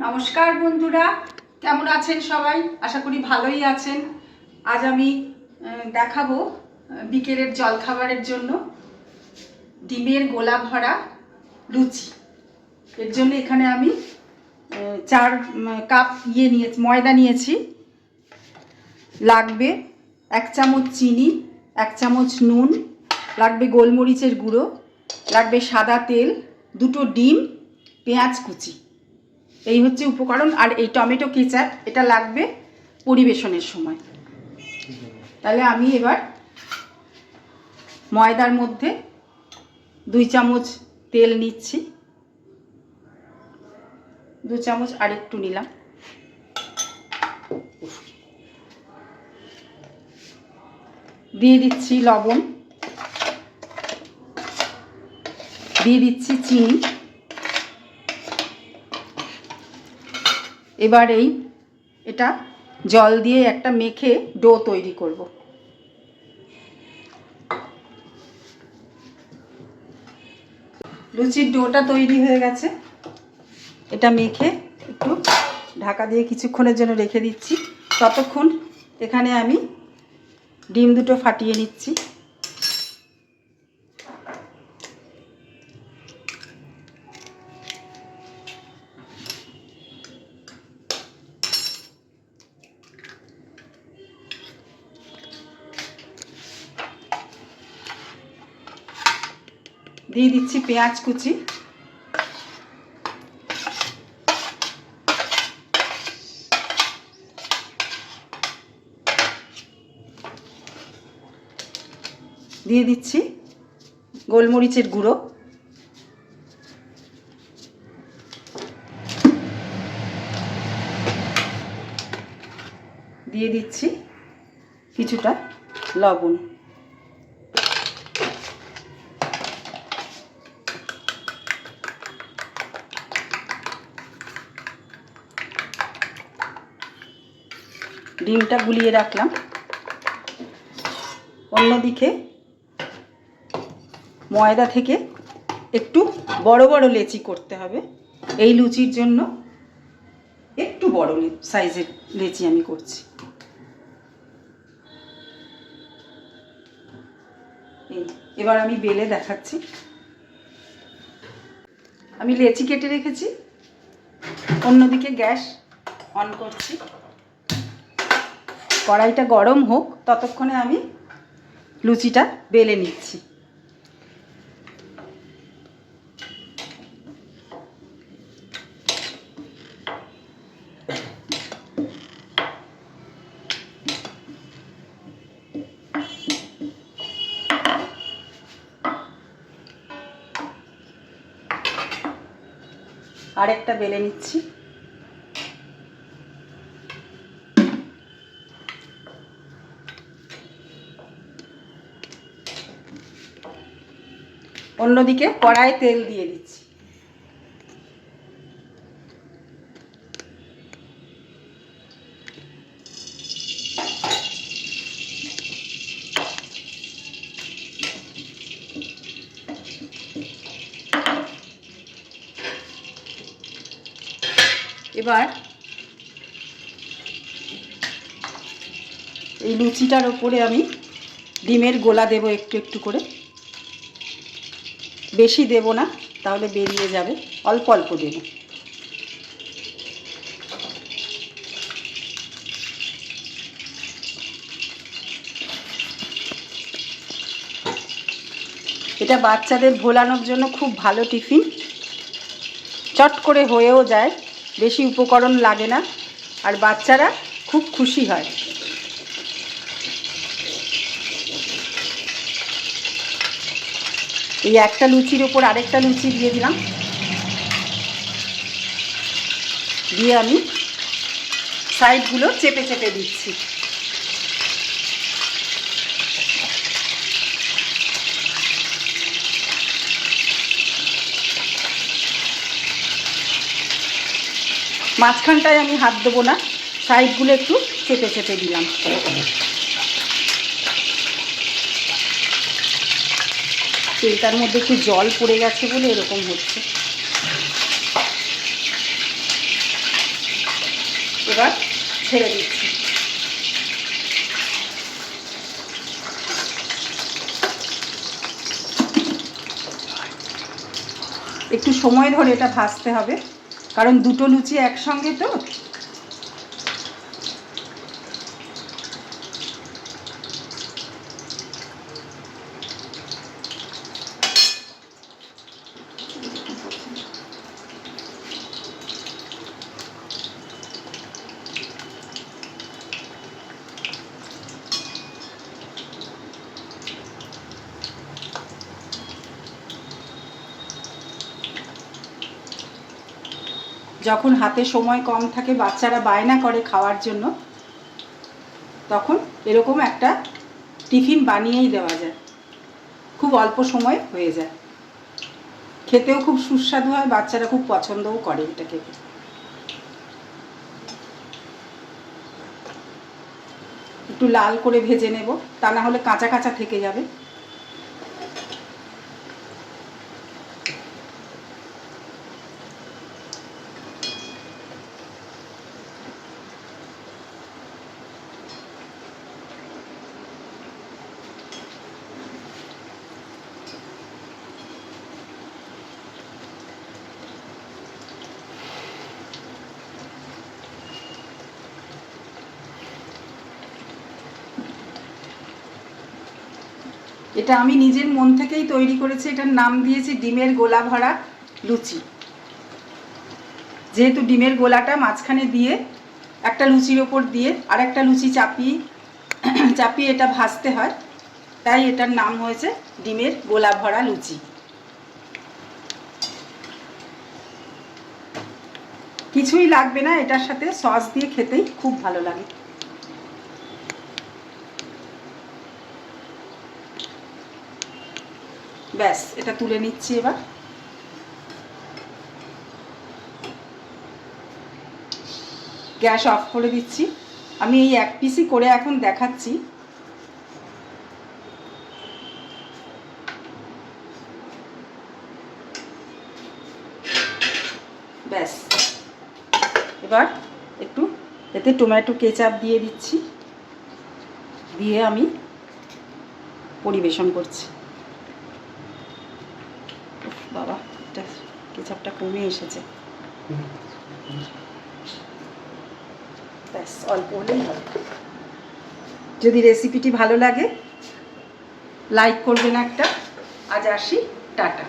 নমস্কার বন্ধুরা, কেমন আছেন সবাই? আশা করি ভালোই আছেন। আজ আমি দেখাবো বিকেলের জলখাবারের জন্য ডিমের গোলা ভরা লুচি। এর জন্য এখানে আমি 4 কাপ ময়দা নিয়েছি। লাগবে 1 চামচ চিনি, 1 চামচ নুন, লাগবে গোলমরিচের গুঁড়ো, লাগবে সাদা তেল, 2টো ডিম, পেঁয়াজ কুচি। এই হচ্ছে উপকরণ। আর এই টমেটো কেচাপ এটা লাগবে পরিবেশনের সময়। তাহলে আমি এবার ময়দার মধ্যে 2 চামচ তেল নিচ্ছি, 2 চামচ আর একটু নিলাম। দিয়ে দিচ্ছি লবণ, দিয়ে দিচ্ছি চিনি। এবার এটা জল দিয়ে একটা মেখে ডো তৈরি করব। লুচির ডোটা তৈরি হয়ে গেছে। এটা মেখে একটু ঢাকা দিয়ে কিছুক্ষণের জন্য রেখে দিচ্ছি। ততক্ষণ এখানে আমি ডিম 2টো ফাটিয়ে নিচ্ছি। দিয়ে দিচ্ছি পেঁয়াজ কুচি, দিয়ে দিচ্ছি গোলমরিচের গুঁড়ো, দিয়ে দিচ্ছি কিছুটা লবণ। ডিমটা গুলিয়ে রাখলাম। অন্যদিকে ময়দা থেকে একটু বড় বড় লেচি করতে হবে। এই লুচির জন্য একটু বড় সাইজের লেচি আমি করছি। এবার আমি বেলে দেখাচ্ছি। আমি লেচি কেটে রেখেছি। অন্যদিকে গ্যাস অন করছি। কড়াইটা গরম হোক, ততক্ষণে আমি লুচিটা বেলে নিচ্ছি। আরেকটা বেলে নিচ্ছি। অন্যদিকে কড়াইয়ে তেল দিয়ে দিচ্ছি। এবার এই লুচিটার ওপরে আমি ডিমের গোলা দেব একটু একটু করে। বেশি দেব না, তাহলে বেরিয়ে যাবে। অল্প অল্প দেব। এটা বাচ্চাদের ভোলানোর জন্য খুব ভালো টিফিন। চট করে হয়েও যায়, বেশি উপকরণ লাগে না, আর বাচ্চারা খুব খুশি হয়। এই একটা লুচির ওপর আরেকটা লুচি দিয়ে দিলাম। দিয়ে আমি সাইডগুলো চেপে চেপে দিচ্ছি। মাঝখানটায় আমি হাত দেবো না, সাইডগুলো একটু চেপে চেপে দিলাম। তেলটার মধ্যে একটু জল পড়ে গেছে বলে এরকম হচ্ছে। এবার ছেড়ে দিচ্ছি। একটু সময় ধরে এটা ভাজতে হবে, কারণ দুটো লুচি একসঙ্গে তো। যখন হাতে সময় কম থাকে, বাচ্চারা বায়না করে খাওয়ার জন্য, তখন এরকম একটা টিফিন বানিয়েই দেওয়া যায়, খুব অল্প সময় হয়ে যায়, খেতেও খুব সুস্বাদু হয়, বাচ্চারা খুব পছন্দও করে এটা খেতে। একটু লাল করে ভেজে নেব, তা না হলে কাঁচা কাঁচা থেকে যাবে। এটা আমি নিজের মন থেকেই তৈরি করেছি, এটার নাম দিয়েছি ডিমের গোলা ভরা লুচি। যেহেতু ডিমের গোলাটা মাঝখানে দিয়ে একটা লুচির ওপর দিয়ে আর একটা লুচি চাপিয়ে এটা ভাজতে হয়, তাই এটার নাম হয়েছে ডিমের গোলা ভরা লুচি। কিছুই লাগবে না, এটার সাথে সস দিয়ে খেতেই খুব ভালো লাগে। ব্যাস, এটা তুলে নিচ্ছি। এবার গ্যাস অফ করে দিচ্ছি। আমি এই এক পিসই করে এখন দেখাচ্ছি। ব্যাস, এবার একটু এতে টমেটো কেচাপ দিয়ে দিচ্ছি, দিয়ে আমি পরিবেশন করছি। বাবা, এটা কেচাপটা কমে এসেছে। ব্যাস, অল্প হলেই হবে। যদি রেসিপিটি ভালো লাগে লাইক করবেন একটা। আজ আসি, টাটা।